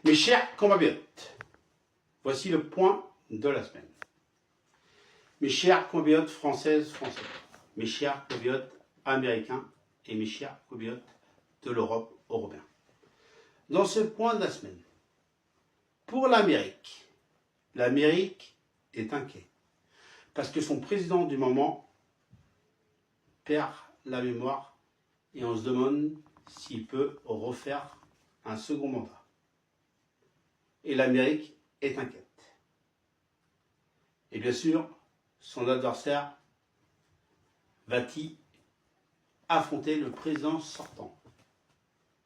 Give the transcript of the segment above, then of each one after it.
Mes chers compatriotes, voici le point de la semaine. Mes chers compatriotes françaises, français, mes chers compatriotes américains et mes chers compatriotes de l'Europe, européens. Dans ce point de la semaine, pour l'Amérique est inquiet parce que son président du moment perd la mémoire et on se demande s'il peut refaire un second mandat. Et l'Amérique est inquiète. Et bien sûr, son adversaire va-t-il affronter le président sortant?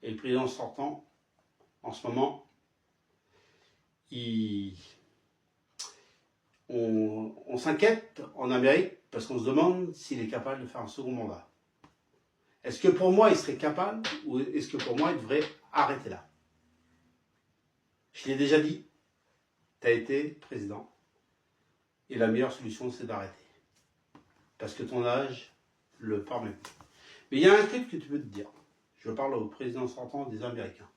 Et le président sortant, en ce moment, on s'inquiète en Amérique parce qu'on se demande s'il est capable de faire un second mandat. Est-ce que pour moi, il serait capable ou est-ce que pour moi, il devrait arrêter là? Je l'ai déjà dit, tu as été président et la meilleure solution, c'est d'arrêter. Parce que ton âge le permet. Mais il y a un truc que tu peux te dire. Je parle au président sortant des Américains.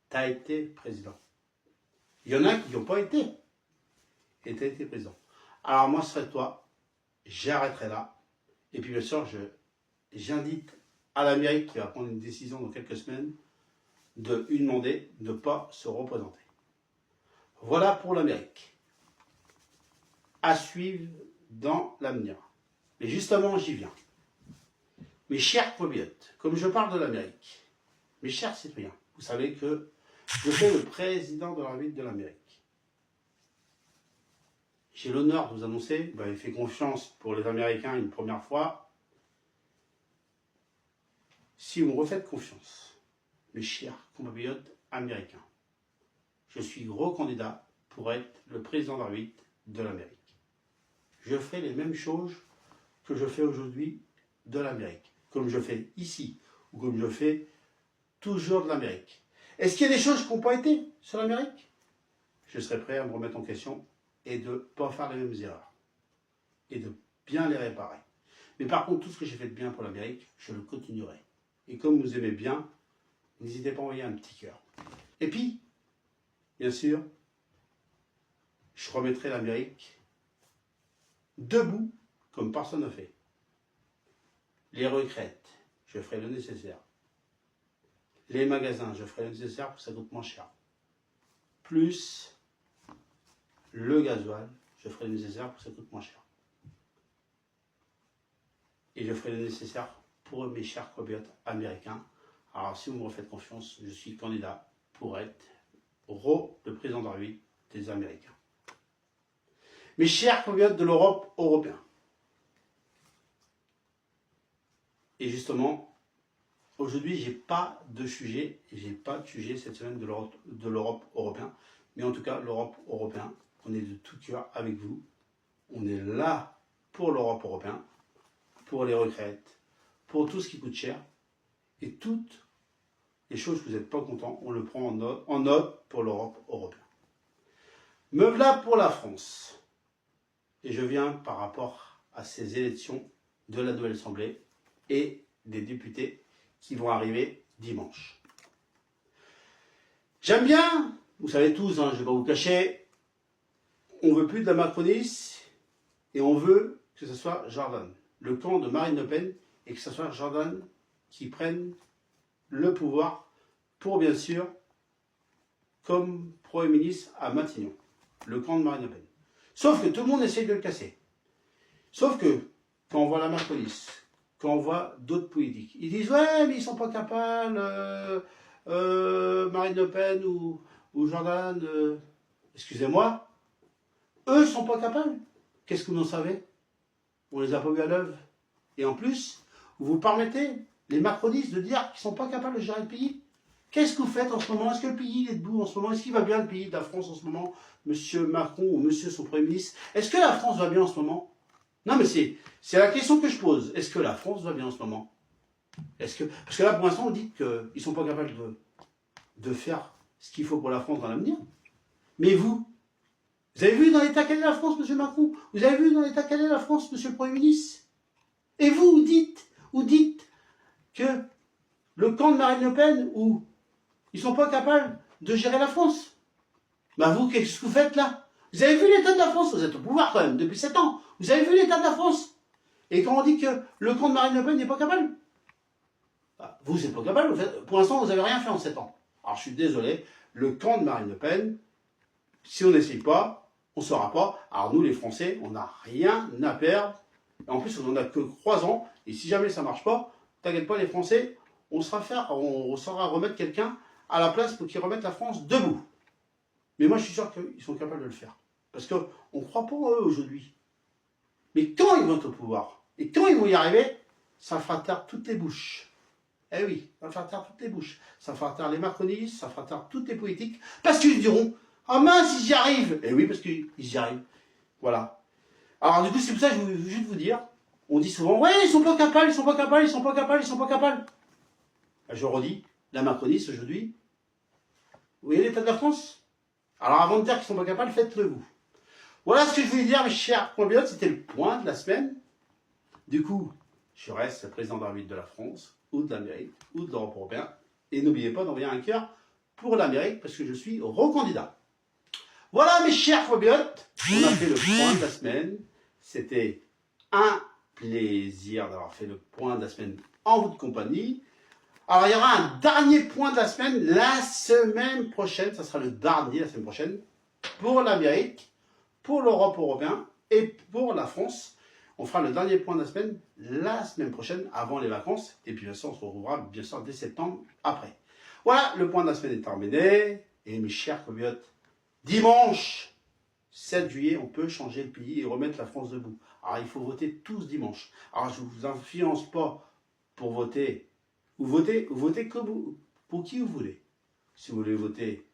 Tu as été président. Il y en a qui n'ont pas été. Et tu as été président. Alors moi, ce serait toi. J'arrêterai là. Et puis bien sûr, j'invite à l'Amérique qui va prendre une décision dans quelques semaines de lui demander de ne pas se représenter. Voilà pour l'Amérique. À suivre dans l'avenir. Mais justement, j'y viens. Mes chers compatriotes, comme je parle de l'Amérique, mes chers citoyens, vous savez que je suis le président de l'arbitre de l'Amérique. J'ai l'honneur de vous annoncer, il fait confiance pour les Américains une première fois. Si vous me refaites confiance, mes chers compatriotes américains, je suis recandidat pour être le président d'arbitre de l'Amérique. Je ferai les mêmes choses que je fais aujourd'hui de l'Amérique, comme je fais ici, ou comme je fais toujours de l'Amérique. Est-ce qu'il y a des choses qui n'ont pas été sur l'Amérique? Je serai prêt à me remettre en question et de ne pas faire les mêmes erreurs. Et de bien les réparer. Mais par contre, tout ce que j'ai fait de bien pour l'Amérique, je le continuerai. Et comme vous aimez bien, n'hésitez pas à envoyer un petit cœur. Et puis, bien sûr, je remettrai l'Amérique debout comme personne ne fait. Les retraites, je ferai le nécessaire. Les magasins, je ferai le nécessaire pour que ça coûte moins cher. Plus le gasoil, je ferai le nécessaire pour que ça coûte moins cher. Et je ferai le nécessaire pour mes chers compatriotes américains. Alors si vous me refaites confiance, je suis candidat pour être le président de la République des Américains. Mes chers compatriotes de l'Europe, européens. Et justement, aujourd'hui, j'ai pas de sujet cette semaine de l'Europe européen. Mais en tout cas, l'Europe européen, on est de tout cœur avec vous. On est là pour l'Europe européenne, pour les retraites, pour tout ce qui coûte cher. Et toutes les choses que vous n'êtes pas contents, on le prend en note pour l'Europe européenne. Me voilà pour la France. Et je viens par rapport à ces élections de la nouvelle Assemblée et des députés qui vont arriver dimanche. J'aime bien, vous savez tous, je ne vais pas vous cacher, on ne veut plus de la Macronie et on veut que ce soit Jordan, le camp de Marine Le Pen, et que ce soit Jordan qui prenne le pouvoir pour, bien sûr, comme Premier ministre à Matignon, le camp de Marine Le Pen. Sauf que tout le monde essaye de le casser. Sauf que, quand on voit la Macronie, quand on voit d'autres politiques, ils disent « Ouais, mais ils ne sont pas capables, Marine Le Pen ou Jordan, excusez-moi, eux ne sont pas capables. Qu'est-ce que vous en savez? On les a pas vus à l'œuvre. Et en plus, vous permettez les macronistes de dire qu'ils ne sont pas capables de gérer le pays. Qu'est-ce que vous faites en ce moment? Est-ce que le pays est debout en ce moment? Est-ce qu'il va bien le pays de la France en ce moment? Monsieur Macron ou monsieur son Premier ministre? Est-ce que la France va bien en ce moment? Non mais c'est la question que je pose. Est-ce que la France va bien en ce moment? Parce que là pour l'instant on dit qu'ils ne sont pas capables de faire ce qu'il faut pour la France dans l'avenir. Mais vous avez vu dans l'état quelle est la France, monsieur Macron? Vous avez vu dans l'état quelle est la France, monsieur le Premier ministre? Et vous dites que le camp de Marine Le Pen, où ils ne sont pas capables de gérer la France. Bah vous, qu'est-ce que vous faites là? Vous avez vu l'état de la France? Vous êtes au pouvoir quand même depuis 7 ans. Vous avez vu l'état de la France? Et quand on dit que le camp de Marine Le Pen n'est pas capable, bah, vous n'êtes pas capable. Pour l'instant, vous n'avez rien fait en 7 ans. Alors je suis désolé, le camp de Marine Le Pen, si on n'essaye pas, on ne saura pas. Alors nous, les Français, on n'a rien à perdre. Et en plus, on n'en a que 3 ans. Et si jamais ça ne marche pas, t'inquiète pas, les Français, on saura remettre quelqu'un à la place pour qu'ils remettent la France debout. Mais moi, je suis sûr qu'ils sont capables de le faire. Parce qu'on ne croit pas en eux aujourd'hui. Mais quand ils vont être au pouvoir, et quand ils vont y arriver, ça fera taire toutes les bouches. Eh oui, ça fera taire toutes les bouches. Ça fera taire les macronistes, ça fera taire toutes les politiques. Parce qu'ils diront, ah mince, ils y arrivent. Eh oui, parce qu'ils y arrivent. Voilà. Alors du coup, c'est pour ça que je veux juste vous dire, on dit souvent, ouais, ils sont pas capables, ils sont pas capables, ils sont pas capables, ils sont pas capables. Je redis, la macroniste aujourd'hui, vous voyez l'état de la France? Alors avant de dire qu'ils ne sont pas capables, faites-le vous. Voilà ce que je voulais dire, mes chers compatriotes, c'était le point de la semaine. Du coup, je reste président d'arbitre de la France, ou de l'Amérique, ou de l'Europe européenne. Et n'oubliez pas d'envoyer un cœur pour l'Amérique, parce que je suis recandidat. Voilà, mes chers compatriotes, on a fait le point de la semaine. C'était un plaisir d'avoir fait le point de la semaine en votre compagnie. Alors, il y aura un dernier point de la semaine prochaine. Ça sera le dernier la semaine prochaine pour l'Amérique, pour l'Europe européenne et pour la France. On fera le dernier point de la semaine prochaine, avant les vacances. Et puis, bien sûr, on se retrouvera bien sûr dès septembre après. Voilà, le point de la semaine est terminé. Et mes chers compatriotes, dimanche 7 juillet, on peut changer le pays et remettre la France debout. Alors, il faut voter tous dimanche. Alors, je ne vous influence pas pour voter. Vous votez comme pour qui vous voulez. Si vous voulez voter,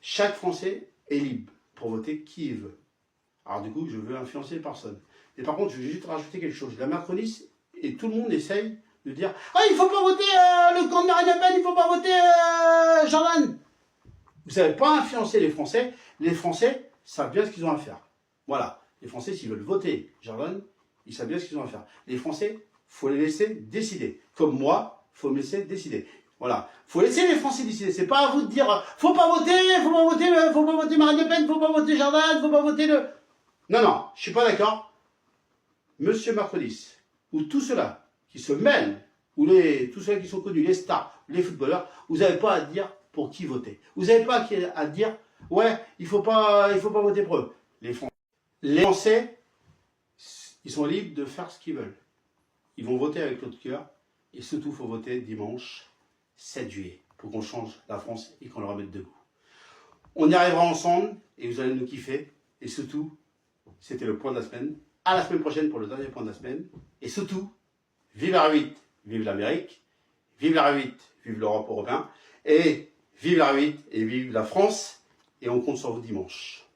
chaque Français est libre pour voter qui il veut. Alors du coup, je veux influencer personne. Et par contre, je vais juste rajouter quelque chose. La macroniste et tout le monde essaye de dire « Ah, il ne faut pas voter le camp de Marine Le Pen, il ne faut pas voter Jordan !» Vous ne savez pas influencer les Français. Les Français savent bien ce qu'ils ont à faire. Voilà. Les Français, s'ils veulent voter Jordan, ils savent bien ce qu'ils ont à faire. Les Français, il faut les laisser décider. Comme moi, il faut me laisser décider. Voilà. Il faut laisser les Français décider. C'est pas à vous de dire faut pas voter Marine Le Pen, faut pas voter Jordan, faut pas voter le. Non, non, je suis pas d'accord. Monsieur Macronis, ou tous ceux-là qui se mêlent, ou tous ceux qui sont connus, les stars, les footballeurs, vous n'avez pas à dire pour qui voter. Vous n'avez pas à dire ouais, il faut pas voter pour eux. Les Français, ils sont libres de faire ce qu'ils veulent. Ils vont voter avec l'autre cœur. Et surtout, il faut voter dimanche 7 juillet pour qu'on change la France et qu'on le remette debout. On y arrivera ensemble et vous allez nous kiffer. Et surtout, c'était le point de la semaine. À la semaine prochaine pour le dernier point de la semaine. Et surtout, vive la R8, vive l'Amérique, vive la R8, vive l'Europe européenne. Et vive la R8 et vive la France. Et on compte sur vous dimanche.